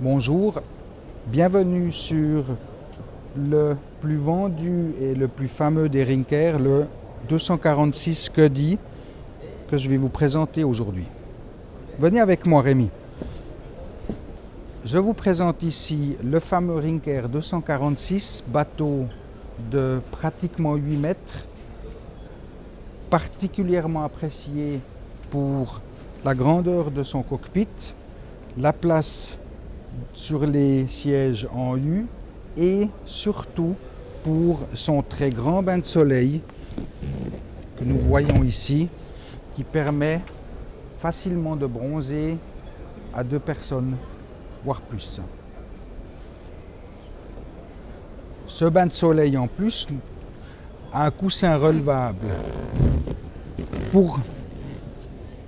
Bonjour, bienvenue sur le plus vendu et le plus fameux des Rinker, le 246 Cuddy, que je vais vous présenter aujourd'hui. Venez avec moi Rémi. Je vous présente ici le fameux Rinker 246, bateau de pratiquement 8 mètres, particulièrement apprécié pour la grandeur de son cockpit, la place sur les sièges en U et surtout pour son très grand bain de soleil que nous voyons ici, qui permet facilement de bronzer à 2 personnes, voire plus. Ce bain de soleil en plus a un coussin relevable pour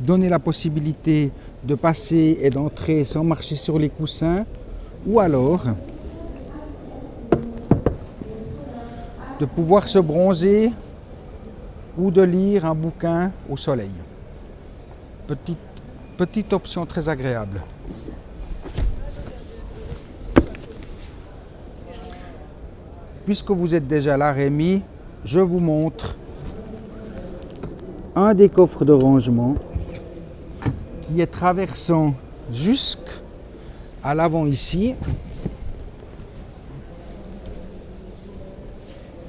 donner la possibilité de passer et d'entrer sans marcher sur les coussins, ou alors de pouvoir se bronzer ou de lire un bouquin au soleil. Petite option très agréable. Puisque vous êtes déjà là, Rémi, je vous montre un des coffres de rangement qui est traversant jusqu'à l'avant ici,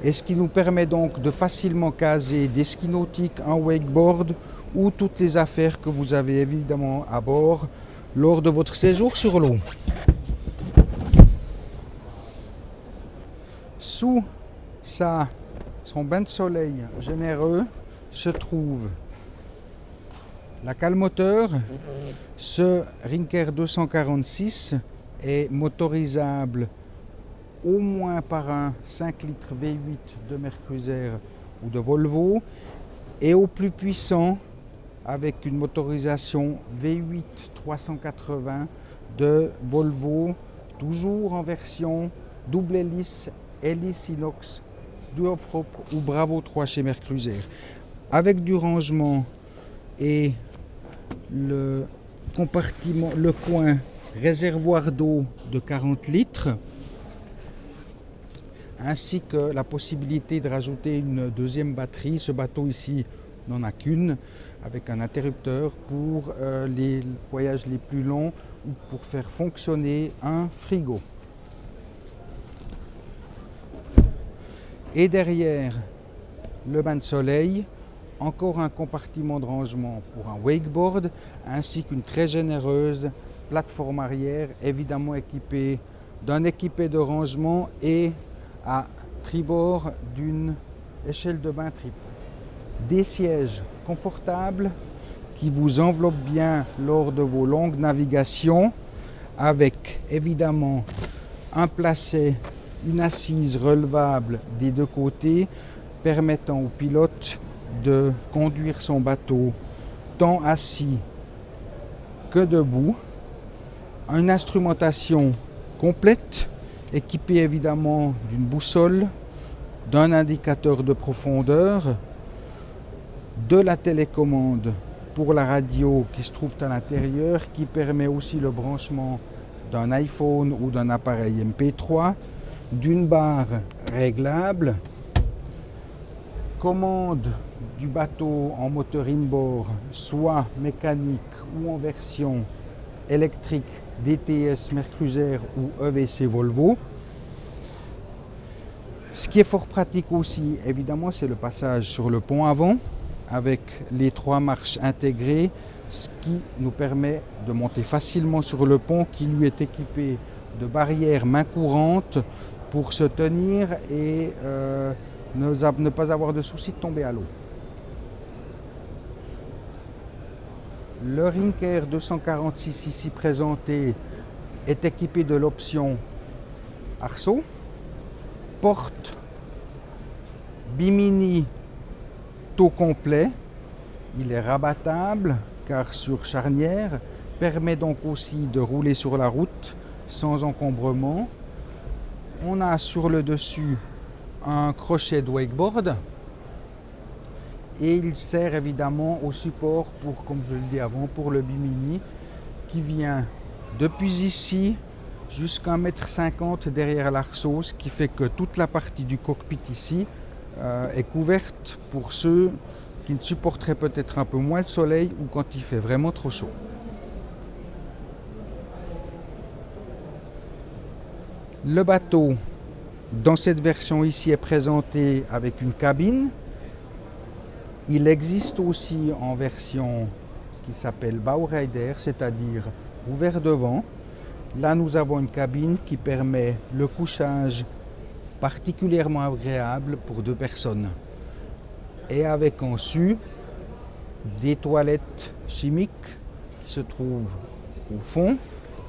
et ce qui nous permet donc de facilement caser des skis nautiques, un wakeboard ou toutes les affaires que vous avez évidemment à bord lors de votre séjour sur l'eau. Sous son bain de soleil généreux se trouve la cale moteur. Ce Rinker 246 est motorisable au moins par un 5 litres V8 de Mercruiser ou de Volvo, et au plus puissant avec une motorisation V8 380 de Volvo, toujours en version double hélice inox, duoprop ou Bravo 3 chez Mercruiser, avec du rangement et le compartiment, le coin réservoir d'eau de 40 litres, ainsi que la possibilité de rajouter une deuxième batterie. Ce bateau ici n'en a qu'une, avec un interrupteur pour les voyages les plus longs ou pour faire fonctionner un frigo. Et derrière le bain de soleil, encore un compartiment de rangement pour un wakeboard, ainsi qu'une très généreuse plateforme arrière, évidemment équipée d'un équipé de rangement et à tribord d'une échelle de bain triple. Des sièges confortables qui vous enveloppent bien lors de vos longues navigations, avec évidemment un placet, une assise relevable des deux côtés, permettant au pilote de conduire son bateau tant assis que debout. Une instrumentation complète, équipée évidemment d'une boussole, d'un indicateur de profondeur, de la télécommande pour la radio qui se trouve à l'intérieur, qui permet aussi le branchement d'un iPhone ou d'un appareil MP3, d'une barre réglable, commande du bateau en moteur inboard, soit mécanique ou en version électrique DTS Mercruiser ou EVC Volvo. Ce qui est fort pratique aussi, évidemment, c'est le passage sur le pont avant avec les 3 marches intégrées, ce qui nous permet de monter facilement sur le pont, qui lui est équipé de barrières main courante pour se tenir et ne pas avoir de souci de tomber à l'eau. Le Rinker 246 ici présenté est équipé de l'option arceau, porte bimini taux complet. Il est rabattable car sur charnière, permet donc aussi de rouler sur la route sans encombrement. On a sur le dessus un crochet de wakeboard et il sert évidemment au support pour, comme je le dis avant, pour le bimini qui vient depuis ici jusqu'à 1,50 m derrière l'arceau, ce qui fait que toute la partie du cockpit ici est couverte pour ceux qui ne supporteraient peut-être un peu moins le soleil ou quand il fait vraiment trop chaud. Le bateau, dans cette version ici, est présenté avec une cabine. Il existe aussi en version ce qui s'appelle Bowrider, c'est-à-dire ouvert devant. Là, nous avons une cabine qui permet le couchage particulièrement agréable pour 2 personnes. Et avec en dessus des toilettes chimiques qui se trouvent au fond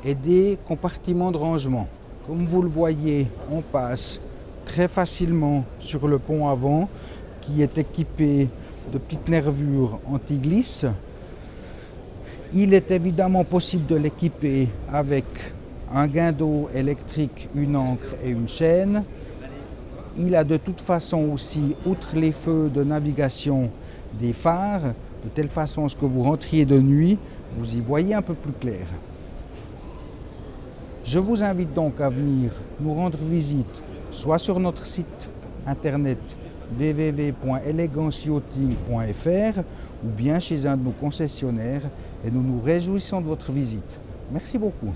et des compartiments de rangement. Comme vous le voyez, on passe très facilement sur le pont avant qui est équipé de petites nervures anti-glisse. Il est évidemment possible de l'équiper avec un guindeau électrique, une ancre et une chaîne. Il a de toute façon aussi, outre les feux de navigation, des phares, de telle façon que vous rentriez de nuit, vous y voyez un peu plus clair. Je vous invite donc à venir nous rendre visite, soit sur notre site internet www.eleganceyachting.fr ou bien chez un de nos concessionnaires, et nous nous réjouissons de votre visite. Merci beaucoup.